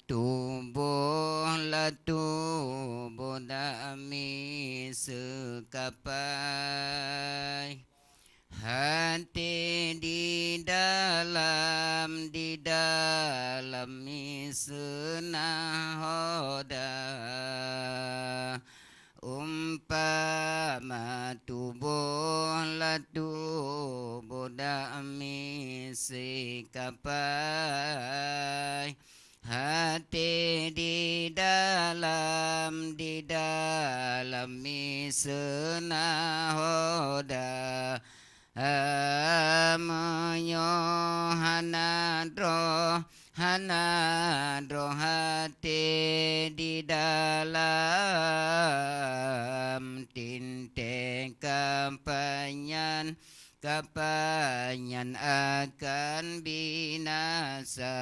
tubuh la tubuh dami sekapai hati di dalam misna hoda umpama tubuh la tubuh dami sekapai hati di dalam misna hoda hanadro hati di dalam tinte kapanyan akan binasa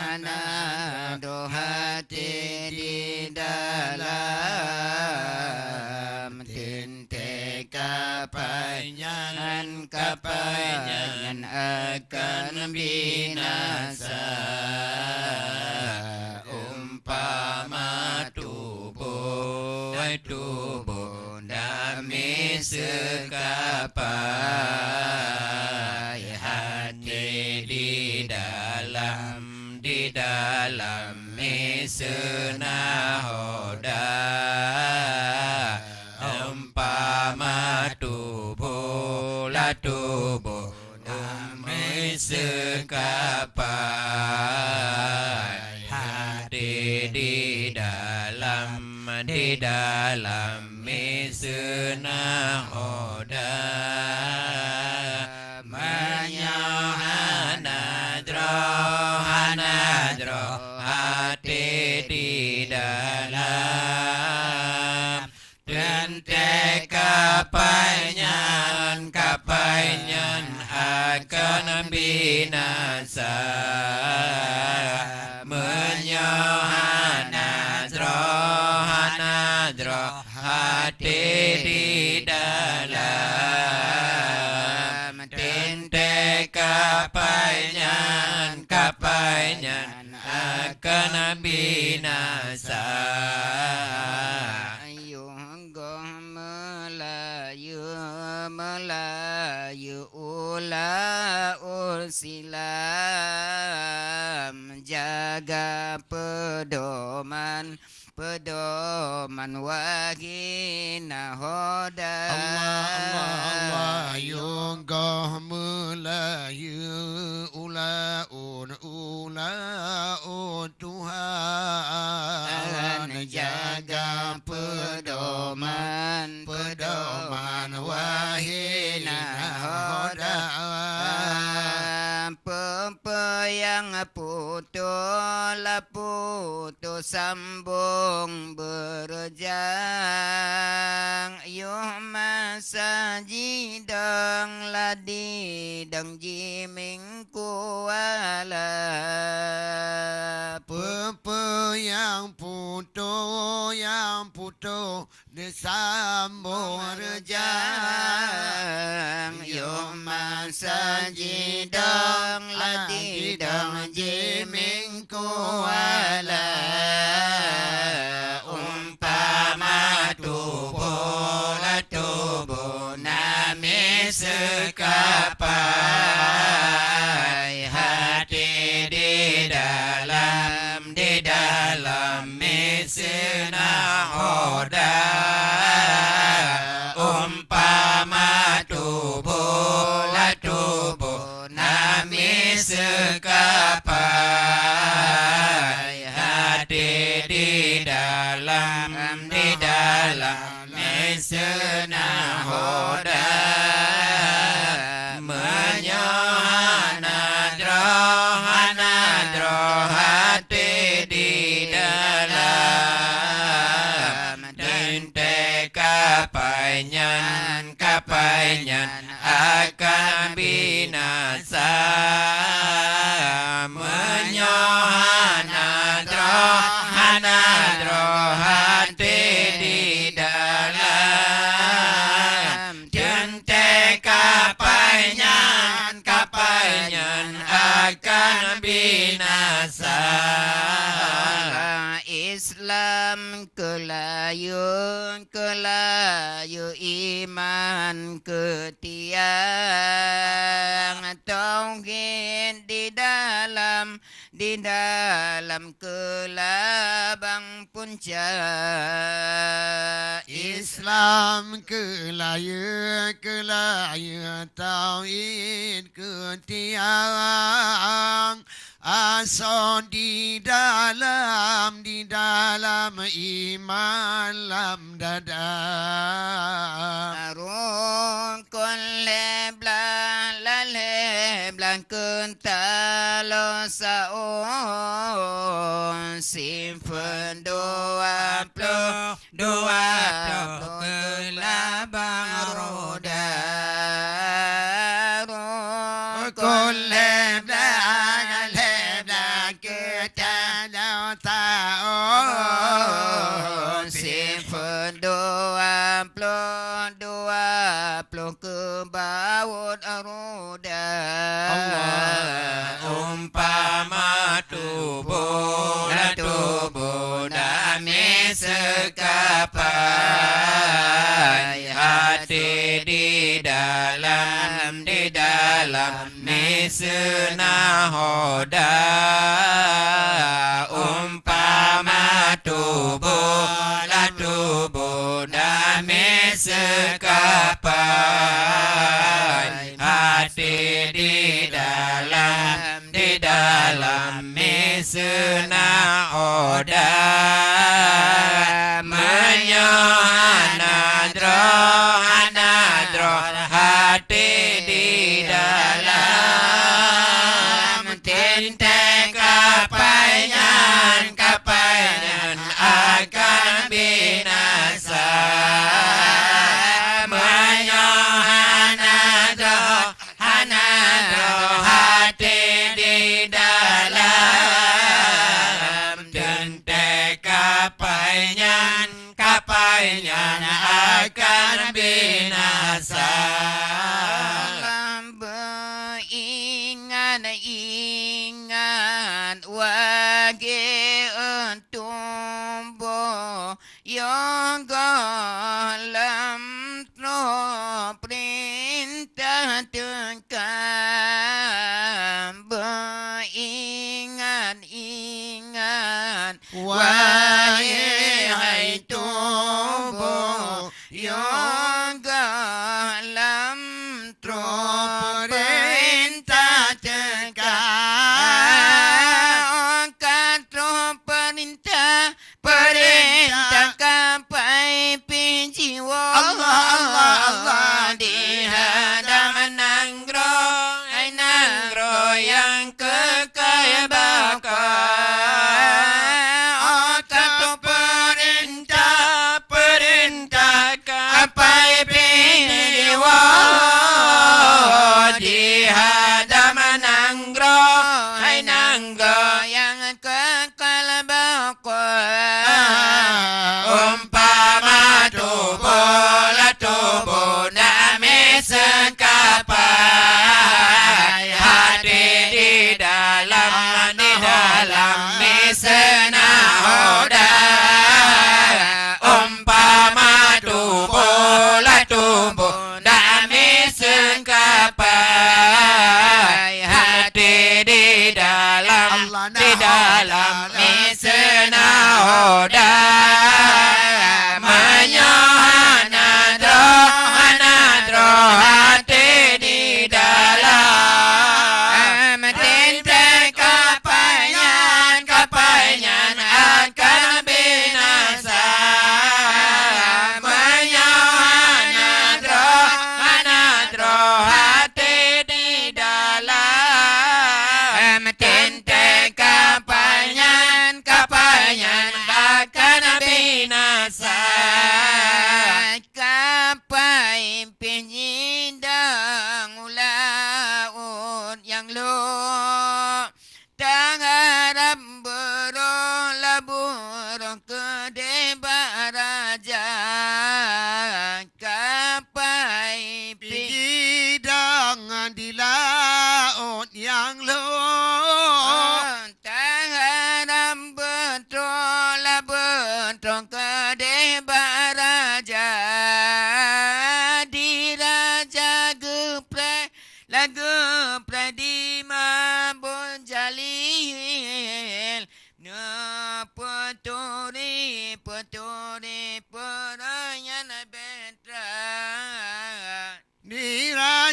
hanadro hati di dalam tinte kapanyan akan binasa umpama tubuh dami sekapai hati di dalam misna hoda umpama tubuh la tubuh dami sekapai hati di dalam misna hoda hanadro hati di dalam tente kapanyan akan binasa hanadro hati di dalam tinte kapanyan akan binasa Melayu ula silam jaga pedoman wagina hoda Allah yunggoh Melayu ula Tuhan jaga pedoman wahina hoda yang putus sambung berjang yuh masa jidang ladi dang jiming kuala yang putus disambung berjang yuh masa jidang ladi dang jiming kuala umpama tubuh nami sekapai hati di dalam misna hoda umpama tubuh nami sekapai hati di dalam misna hoda hanadro hati di dalam tinte kapanyan akan binasa hanadro hati di dalam tinte kapanyan akan binasa. Islam kelayu iman ketiang tauhid di dalam kelabang puncak Islam kelaya tauhid ketiang asal di dalam iman lam dada Rukun leblang kentalo saon simpen 22 kelabang roda Rukun leblang ketalo saon simpen 22 ke bawah roda Umpama tubuh damai sekapai hati di dalam misna hoda. Umpama tubuh damai sekapai hati di dalam misna oda anadro hati di dalam tinta kapaian akan binasa. Anadro hati di dalam tinta kapaian akan binasa. Ingat wage tumbuh yang dalam perintah tekan beringat wahai tubuh yang dalam perintah tekan perintah kapai penjiwa Allah di hadapan nanggro yang kekaya bakal satu perintah kapai penjiwa di hadapan nanggro yang kekal bakal umpama tubuh damai sekapai hati di dalam misna hoda. Umpama tubuh damai sekapai hati di dalam misna hoda. Anadro hati di dalam tinta kapaian akan binasa. Anadro hati di dalam tinta kapaian akan binasa. Kapai penyindang laut yang lo tangharap berolabur ke debaraja. Kapai Pergi dengan di laut yang luas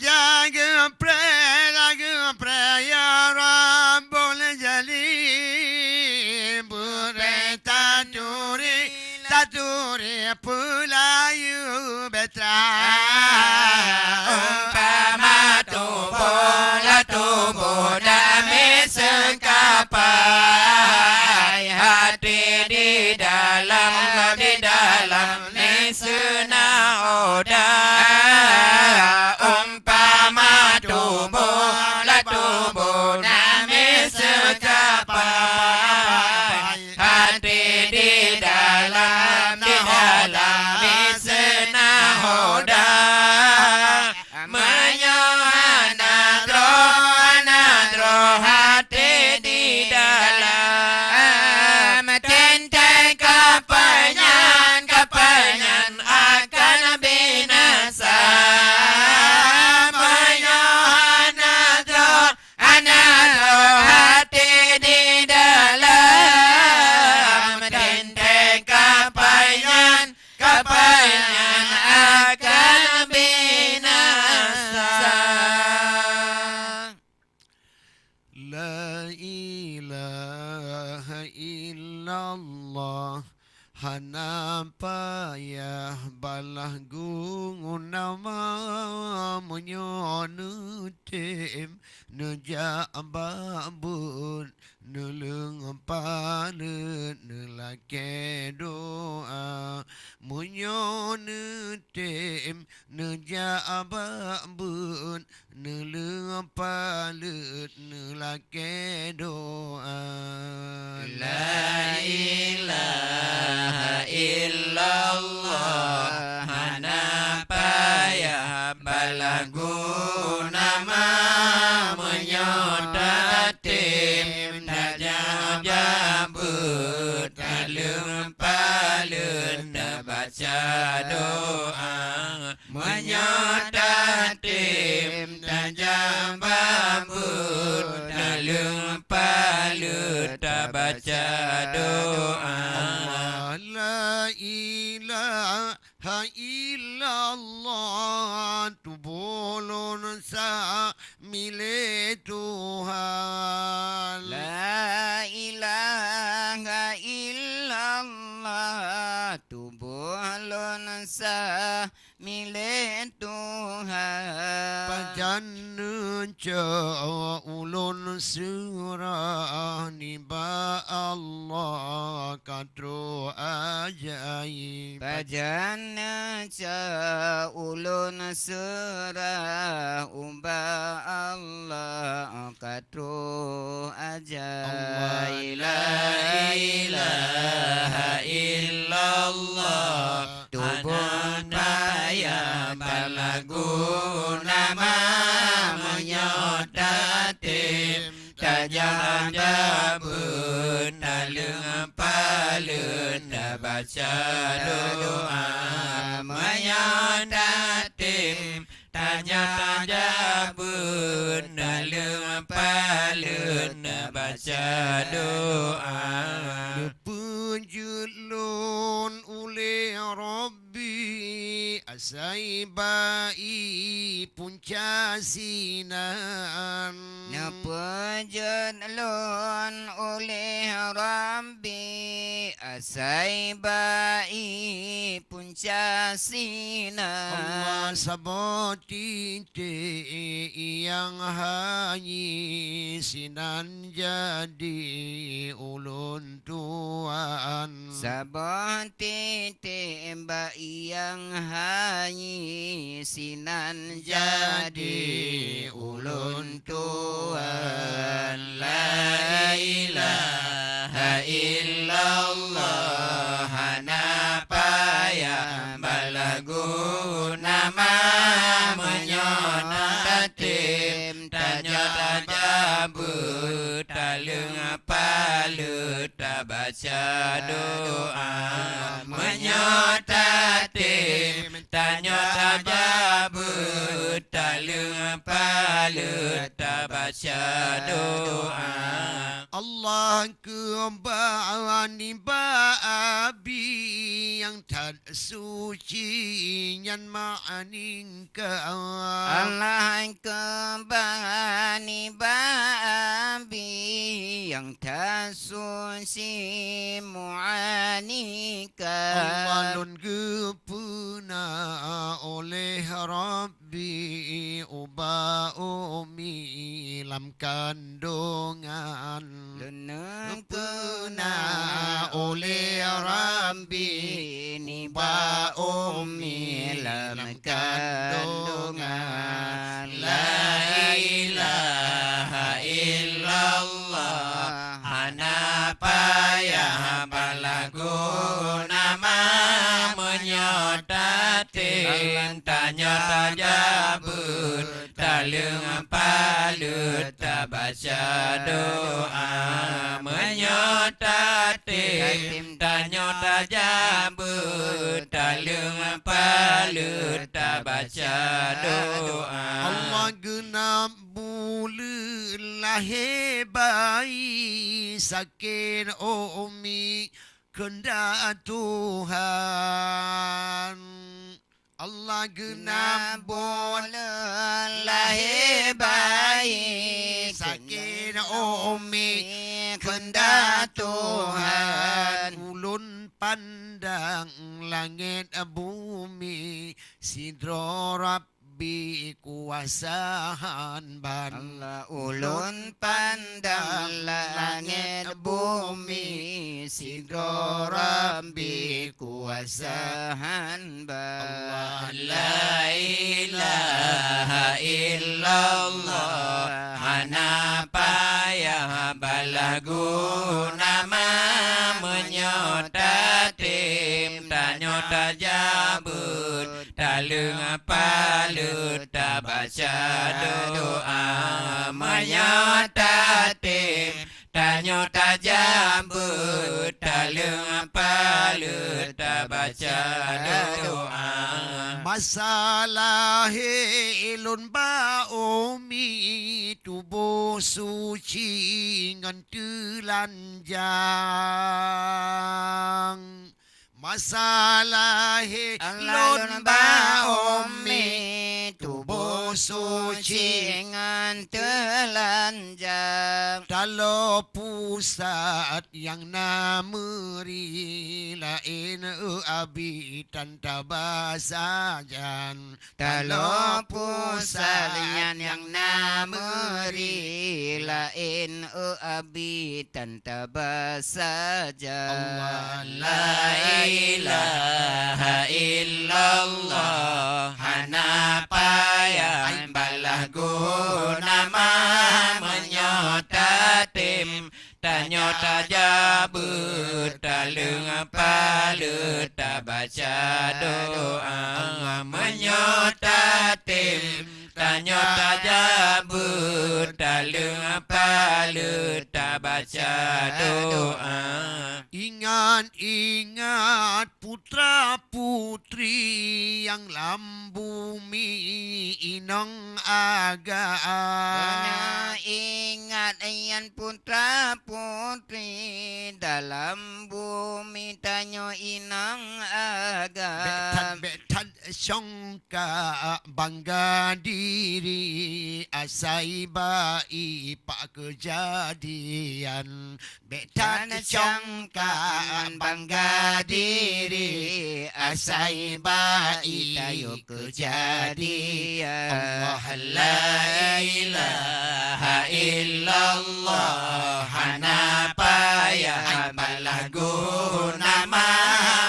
jaga pray ya Rabbul Jalil Burai taturi pulayu betra Umpama tubuh la tubuh dami sengkapai hati di dalam nisuna oda umpama tubuh la tubuh dami sengkapai hati di dalam nisuna oda menyohanadro hati di dalam tentai kapanyan akan binasa menyohanadro hati di dalam tentai kapanyan akan binasa. La ilaha illallah hana payah balah gungun nama menyonutim nejababun nelung palut nelake doa menyonutim nejababun nelung palut nelake doa La ilaha illallah hana payah balagu nama menyodatim tajabut talung palun baca doa menyodatim tajabut talung palun baca doa. La ilaha illallah tu bolon sa mile Tuhan. La ilaha illallah tu bolon sa milik Tuhan. Pajanun ca ulun surah niba Allah kadro ajaib. Pajana ca ulun surah umba Allah katru ajaib. La ilaha illallah tubun payah balagu nama menyodatim tajabut talung palun baca doa menyodatim tajabut talung palun baca doa. Punjulun ule Rabbi asaibai punca sinan. Napajun lon oleh Rabbi asaibai punca sinan. Allah saboti yang hanyi sinan jadi ulun tuan. Sabati tembak yang hanyi sinan jadi ulun tuan. La ilaha illallah hana payah balagu nama menyodatim tajabut talung palut baca doa menyodatim tajabut talung palut baca doa. Allah kembali baabi yang tak suci yang ma'aningka Allah kembali babi yang tak suci mu'anika. Allah lun gepuna oleh Rabbi uba umi lam kandungan Lenang kena kena oleh Rabbi ni ba ba umi dalam kandungan. La ilaha illallah hana payah balagu nama menyotatin tanya tajabut talung palut baca doa menyotatin tanya tajabut talung palut baca doa. Allah genap bulu lahir bayi sakit umi kendak Tuhan. Allah genap bola lahir bayi sakit umi kendak Tuhan. ulun pandang langit bumi sidro Rabbi kuasaan ban Allah ulun pandang langit bumi sidro Rabbi kuasa hamba. La ilaha illallah hana payah balagu nama menyotatim tanyo tajabut talung palut baca doa menyotatim tanyo tajabut talung palut baca doa. masalah ilun ba umi tubuh suci ngan telanjang masalah ilun ba umi tubuh suci dengan telanjang. Kalau pusat yang nameri lain abi tanta basajan. Kalau pusatnya yang nameri lain abi tanta basaja. Allah La ilaha illallah hana payah balagu nama menyotatim tanyo tajabut talung palut baca doa menyotatim tanyo tajabut talung palut baca doa. Ingat putra putri yang lambumi inang Kena aga. ingat ayan putra putri dalam bumi tanyo inang agam. Betan syongka bangga diri asai bai pak kejadian. Betan syongka bangga diri asai bai tayo kejadian. Allah La ilaha illallah hana payah balagu nama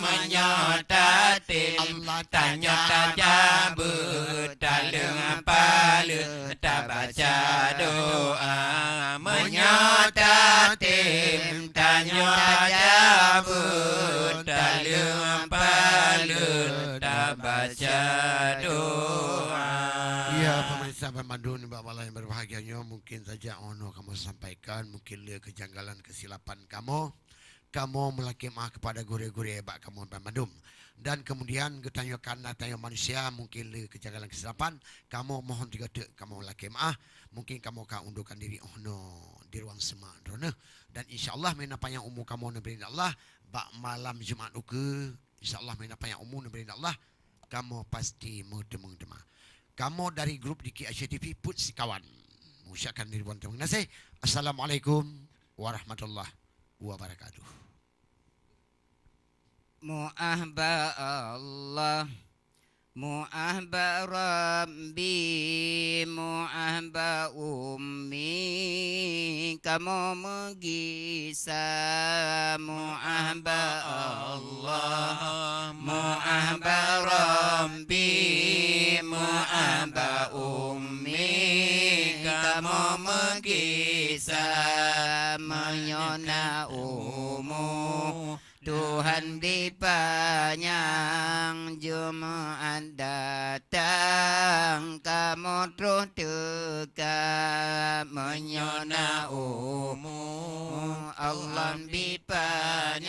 menyotatim Allah tanyo tajabut talung palut baca doa menyotatim tanyo tajabut talung palut baca doa. Ya, pemirsa pemandu ni bapak yang berbahagianya, mungkin saja ono kamu sampaikan, mungkin le kejanggalan kesilapan kamu. kamu melakimah kepada guru-guru hebat kamu Bandung. Dan kemudian ketanyakan tanya manusia mungkin le kejagalan kesilapan, kamu mohon tiga tek kamu lakimah, mungkin kamu akan undurkan diri di ruang semak drone. Dan insyaallah mena panjang umur kamu neberi Allah, bak malam Jumaat uke, insyaallah mena panjang umur neberi Allah, kamu pasti mudema. Kamu dari grup Diki Asia TV put si kawan. Mengucapkan ribuan terima kasih. Assalamualaikum warahmatullahi wabarakatuh. Mu'ahba Allah, mu'ahba Rabbi, mu'ahba Ummi, kamu menggisa. Mu'ahba Allah, mu'ahba Rabbi, mu'ahba Ummi, kamu menggisa. Menyona umur Tuhan dipanjang, Jumaat datang, kamu terus dekat. Menyona umur Allah dipanjang,